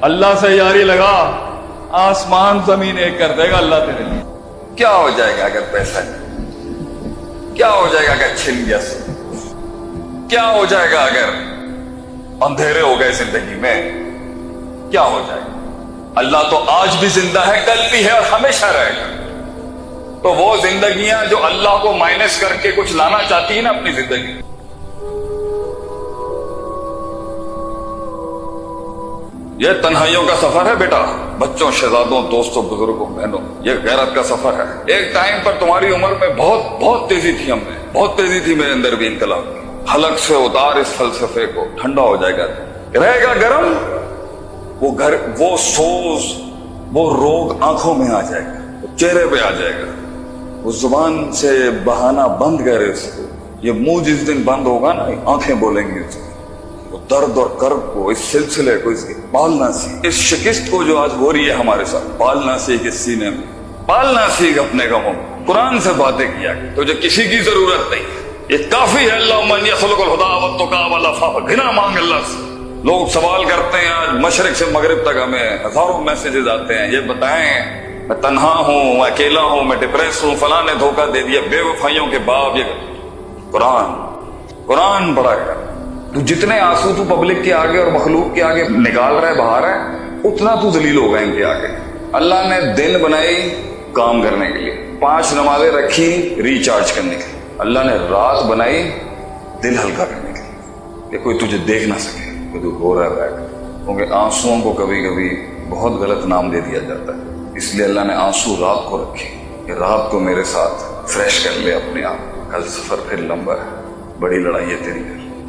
اللہ سے یاری لگا، آسمان زمین ایک کر دے گا اللہ تیرے لیے۔ کیا ہو جائے گا اگر پیسہ نہیں؟ کیا ہو جائے گا اگر چھن گیا سب؟ کیا ہو جائے گا اگر اندھیرے ہو گئے زندگی میں؟ کیا ہو جائے گا؟ اللہ تو آج بھی زندہ ہے، کل بھی ہے اور ہمیشہ رہے گا۔ تو وہ زندگیاں جو اللہ کو مائنس کر کے کچھ لانا چاہتی ہیں نا اپنی زندگی، یہ تنہائیوں کا سفر ہے بیٹا، بچوں، شہزادوں، دوستوں، بزرگوں، بہنوں، یہ غیرت کا سفر ہے۔ ایک ٹائم پر تمہاری عمر میں بہت تیزی تھی، ہم میں بہت تیزی تھی، میرے اندر بھی انقلاب کی۔ حلق سے اتار اس فلسفے کو، ٹھنڈا ہو جائے گا، رہے گا گرم، وہ سوز، وہ روگ آنکھوں میں آ جائے گا، وہ چہرے پہ آ جائے گا، وہ زبان سے بہانا بند کرے اس کو، یہ منہ جس دن بند ہوگا نا آنکھیں بولیں گی اس کو، وہ درد اور کرب کو، اس سلسلے کو، اس کی پالنا سیکھ، اس شکست کو جو آج ہو رہی ہے ہمارے ساتھ، پالنا سیکھ اس سینے میں، پالنا سیکھ اپنے غموں کو۔ قرآن سے باتیں کیا تجھے کسی کی ضرورت نہیں، یہ کافی ہے۔ اللہم ان یخلق الہدی والتقی والعفاف، گھنا مانگ اللہ سے۔ لوگ سوال کرتے ہیں آج مشرق سے مغرب تک، ہمیں ہزاروں میسیجز آتے ہیں، یہ بتائیں میں تنہا ہوں، میں اکیلا ہوں، میں ڈپریس ہوں، فلاں نے دھوکہ دے دیا، بے وفائیوں کے باپ۔ یہ قرآن پڑھا گیا، تو جتنے آنسو تو پبلک کے آگے اور مخلوق کے آگے نکال رہا ہے، بہا رہا ہے، اتنا تو ذلیل ہوگا ان کے آگے۔ اللہ نے دن بنائی کام کرنے کے لیے، 5 نمازیں رکھی ریچارج کرنے کے لیے، اللہ نے رات بنائی دل ہلکا کرنے کے لیے، کہ کوئی تجھے دیکھ نہ سکے کہ تو رو رہا ہے بیٹھ۔ کیونکہ آنسوؤں کو کبھی کبھی بہت غلط نام دے دیا جاتا ہے، اس لیے اللہ نے آنسو رات کو رکھے کہ رات کو میرے ساتھ فریش کر لے اپنے آپ، کل سفر پھر لمبا ہے، بڑی لڑائی ہے تیری،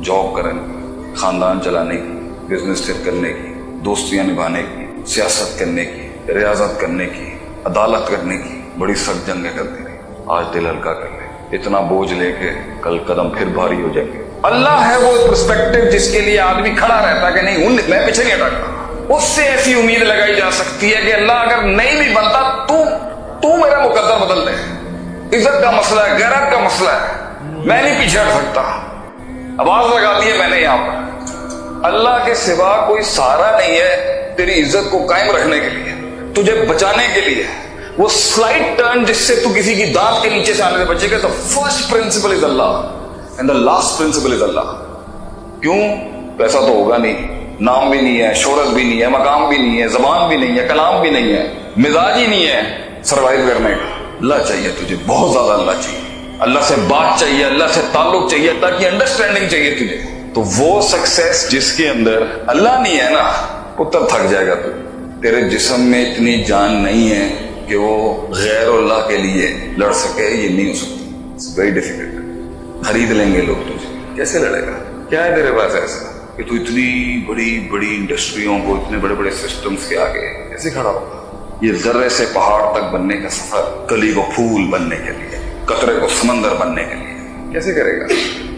جاب کرنے کی، خاندان چلانے کی، بزنس ٹرپ کرنے کی، دوستیاں نبھانے کی، سیاست کرنے کی، ریاضت کرنے کی، عدالت کرنے کی، بڑی سخت جنگیں کرتی رہی۔ آج دل ہلکا کر لے، اتنا بوجھ لے کے کل قدم پھر بھاری ہو جائیں گے۔ اللہ ہے وہ پرسپیکٹو جس کے لیے آدمی کھڑا رہتا کہ نہیں میں پیچھے نہیں ہٹا، اس سے ایسی امید لگائی جا سکتی ہے کہ اللہ اگر نہیں بھی بنتا تو میرا مقدر بدل دے۔ عزت کا مسئلہ ہے، غیرت کا مسئلہ ہے، میں نہیں پیچھے ہٹ سکتا۔ آواز لگا دی ہے میں نے یہاں پر، اللہ کے سوا کوئی سہارا نہیں ہے تیری عزت کو قائم رکھنے کے لیے، تجھے بچانے کے لیے۔ وہ سلائٹ ٹرن جس سے تو کسی کی دانت کے نیچے سے آنے سے بچے گا، تو فرسٹ پرنسپل از اللہ and the last principle is اللہ۔ کیوں؟ پیسہ تو ہوگا نہیں، نام بھی نہیں ہے، شہرت بھی نہیں ہے، مقام بھی نہیں ہے، زبان بھی نہیں ہے، کلام بھی نہیں ہے، مزاج ہی نہیں ہے سروائیو کرنے کا۔ اللہ چاہیے تجھے، بہت زیادہ اللہ چاہیے، اللہ سے بات چاہیے، اللہ سے تعلق چاہیے، تاکہ انڈرسٹینڈنگ چاہیے تجھے۔ تو وہ سکسیس جس کے اندر اللہ نہیں ہے نا، پتر تھک جائے گا تو۔ تیرے جسم میں اتنی جان نہیں ہے کہ وہ غیر اللہ کے لیے لڑ سکے، یہ نہیں ہو سکتی، اٹس ویری ڈیفیکلٹ۔ خرید لیں گے لوگ تجھے، کیسے لڑے گا؟ کیا ہے تیرے پاس ایسا کہ تو اتنی بڑی انڈسٹریوں کو، اتنے بڑے سسٹمز کے آگے کیسے کھڑا ہوگا؟ یہ ذرے سے پہاڑ تک بننے کا سفر، کلی کو پھول بننے کے لیے، قطرے کو سمندر بننے کے لیے کیسے کرے گا؟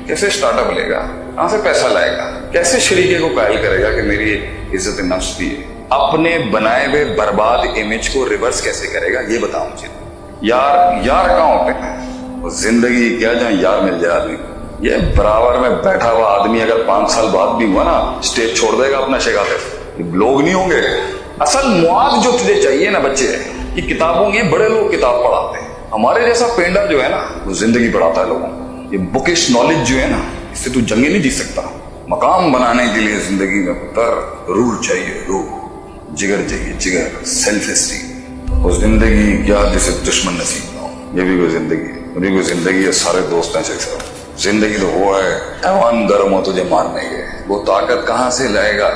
کیسے سٹارٹ اپ لے گا؟ کہاں سے پیسہ لائے گا؟ کیسے شریکے کو قائل کرے گا کہ میری عزت نفس بھی ہے؟ اپنے بنائے ہوئے برباد امیج کو ریورس کیسے کرے گا؟ یہ بتاؤ مجھے۔ یار کہاں ہوتے ہیں؟ وہ زندگی کیا جہاں یار مل جائے آدمی کو۔ یہ برابر میں بیٹھا ہوا آدمی اگر 5 سال بعد بھی ہوا نا، اسٹیج چھوڑ دے گا اپنا شیخاتے، یہ لوگ نہیں ہوں گے۔ اصل مواد جو تجھے چاہیے نا بچے، یہ کتابوں کے بڑے لوگ کتاب پڑھاتے ہیں، ہمارے جیسا پینڈا جو ہے نا وہ زندگی پڑھاتا ہے لوگوں کو۔ یہ بکش نالج جو ہے نا، اس سے تو جنگیں نہیں جیت سکتا۔ مقام بنانے کے لیے زندگی میں روح چاہیے، روح، جگر چاہیے، جگر، سیلف اسٹیم۔ اور زندگی کیا جسے دشمن نصیب نہ ہو، یہ بھی کوئی زندگی ہے؟ یہ کوئی زندگی ہے؟ سارے دوست ہیں شیخ صاحب، زندگی تو وہ ہے ایوان گرم ہو تجھے مارنے کے، وہ طاقت کہاں سے لائے گا؟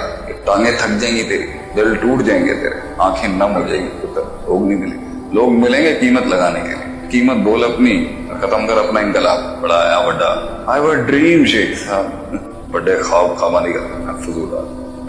ٹانگیں تھک جائیں گی تیری، دل ٹوٹ جائیں گے تیرے، آنکھیں نم ہو جائیں گی، لوگ نہیں ملیں گے، لوگ ملیں گے قیمت لگانے کے لیے۔ قیمت بول اپنی، ختم کر اپنا انقلاب۔ بڑا آیا بڑا، آئی وہ ڈریم شیخ صاحب، بڑے خواب خوابہ نہیں کرتے فضول۔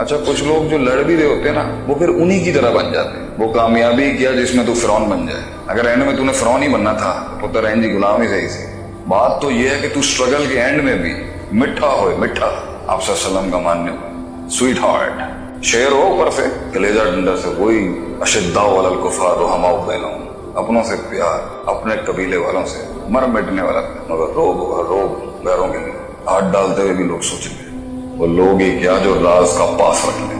اچھا کچھ لوگ جو لڑ بھی رہے ہوتے ہیں نا، وہ پھر انہی کی طرح بن جاتے ہیں۔ وہ کامیابی کیا جس میں تو فرعون بن جائے۔ اگر اینڈ میں تو نے فرعون ہی بننا تھا، پتر رہن جی غلام ہی صحیح سے۔ بات تو یہ ہے کہ تو اسٹرگل کے اینڈ میں بھی میٹھا ہوئے، میٹھا، آپ صلی اللہ علیہ وسلم کا ماننے ہو، سویٹ ہارٹ، شعر ہو اوپر سے، کلیجہ ڈنڈا سے، وہی اشداء علی الکفار رحماء بینہم، اپنوں سے پیار، اپنے قبیلے والوں سے مر مٹنے والا، مگر روب غیروں کے لیے۔ ہاتھ ڈالتے ہوئے بھی لوگ سوچیں گے وہ لوگ ہی کیا جو راز کا پاس رکھ لیں۔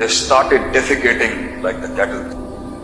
They started defecating like the cattle.